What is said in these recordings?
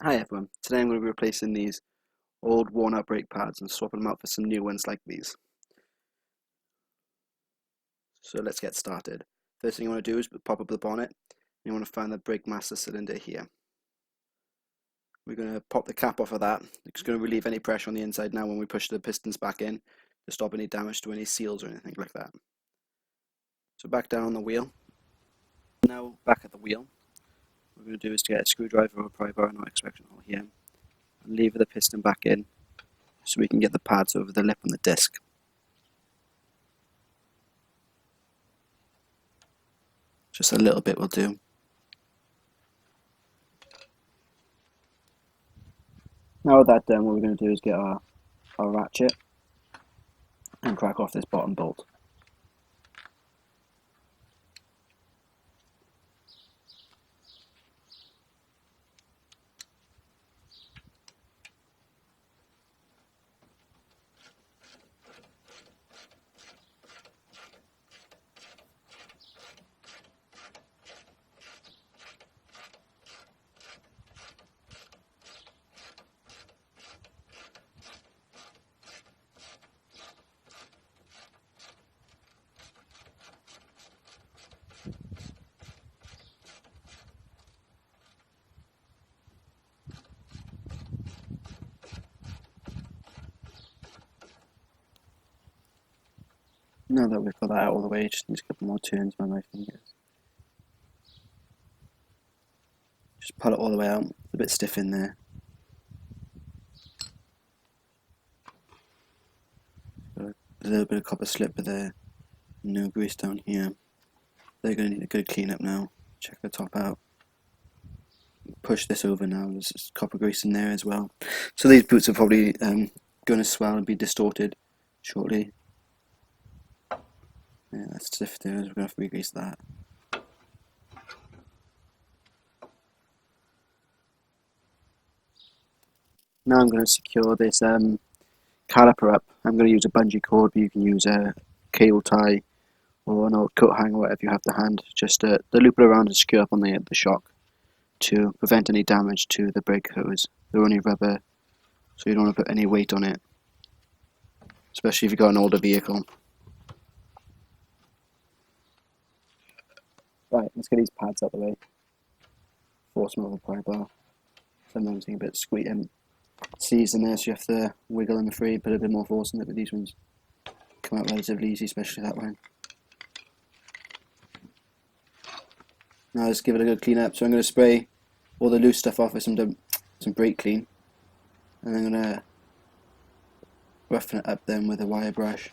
Hi everyone, today I'm going to be replacing these old worn out brake pads and swapping them out for some new ones like these. So let's get started. First thing you want to do is pop up the bonnet. You want to find the brake master cylinder here. We're going to pop the cap off of that. It's going to relieve any pressure on the inside now when we push the pistons back in to stop any damage to any seals or anything like that. So back down on the wheel. Now back at the wheel, what we're going to do is to get a screwdriver or a pry bar and our extraction hole here and lever the piston back in so we can get the pads over the lip on the disc. Just a little bit will do. Now with that done, what we're going to do is get our ratchet and crack off this bottom bolt. Now that we've got that out of the way, just need a couple more turns by my fingers. Just pull it all the way out, it's a bit stiff in there. Got a little bit of copper slip with there, no grease down here. They're going to need a good clean up now. Check the top out. Push this over now, there's copper grease in there as well. So these boots are probably going to swell and be distorted shortly. Yeah, that's stiff there, we're going to have to re-grease that. Now I'm going to secure this caliper up. I'm going to use a bungee cord, but you can use a cable tie or an old coat hanger, whatever you have to hand, just to loop it around and secure up on the shock to prevent any damage to the brake hose. They're only rubber, so you don't want to put any weight on it, especially if you've got an older vehicle. Right, let's get these pads out of the way. Force them over the pry bar. Sometimes you get a bit squeaky. Seas in there, so you have to wiggle them free, put a bit more force in it, but these ones come out relatively easy, especially that one. Now let's give it a good clean up. So I'm going to spray all the loose stuff off with some brake clean, and I'm going to roughen it up then with a wire brush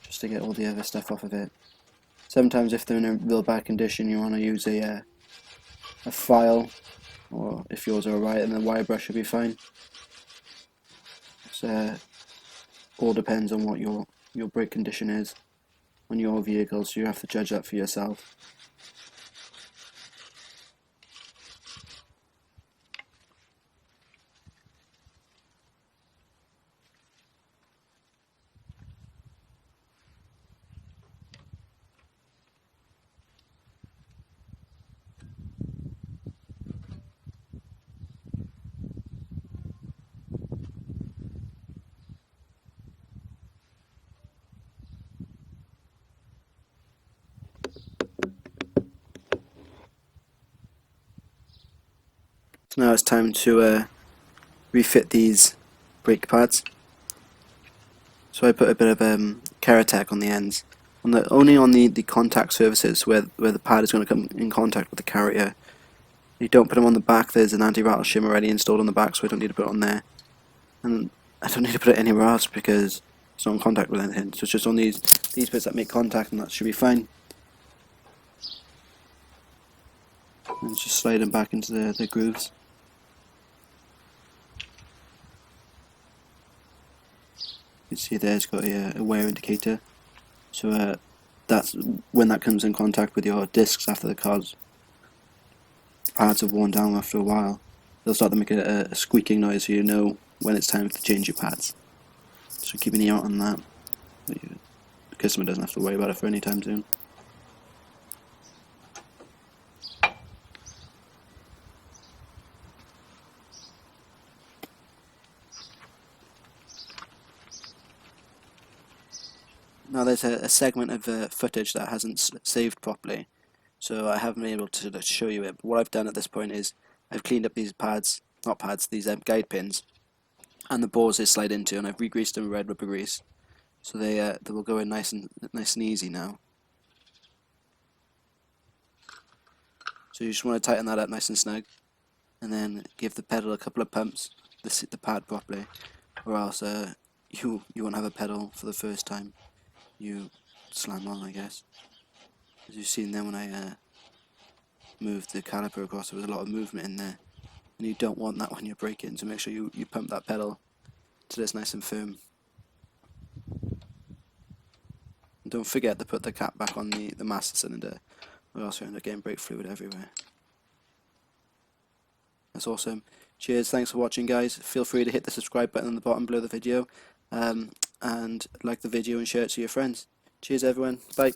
just to get all the other stuff off of it. Sometimes if they're in a real bad condition, you want to use a file, or if yours are alright, then the wire brush should be fine. So all depends on what your brake condition is on your vehicle, so you have to judge that for yourself. So now it's time to refit these brake pads. So I put a bit of Keratech on the ends, only on the contact surfaces where the pad is going to come in contact with the carrier. You don't put them on the back. There's an anti-rattle shim already installed on the back, so I don't need to put it on there. And I don't need to put it anywhere else because it's not in contact with anything. So it's just on these bits that make contact, and that should be fine. And just slide them back into the grooves. You can see there it's got a wear indicator. So that's when that comes in contact with your discs after the car's pads have worn down after a while. They'll start to make a squeaking noise, so you know when it's time to change your pads. So keep an ear out on that. The customer doesn't have to worry about it for any time soon. Now there's a segment of footage that hasn't saved properly, so I haven't been able to show you it. But what I've done at this point is I've cleaned up these pads, not pads, these guide pins, and the bores they slide into, and I've re-greased them with red rubber grease, so they will go in nice and easy now. So you just want to tighten that up nice and snug, and then give the pedal a couple of pumps to sit the pad properly, or else you won't have a pedal for the first time you slam on, I guess. As you've seen there when I moved the caliper across, there was a lot of movement in there, and you don't want that when you're braking, so make sure you pump that pedal till it's nice and firm. And don't forget to put the cap back on the master cylinder, or else you end up getting brake fluid everywhere. That's awesome. Cheers, thanks for watching guys. Feel free to hit the subscribe button on the bottom below the video, and like the video and share it to your friends. Cheers everyone, bye.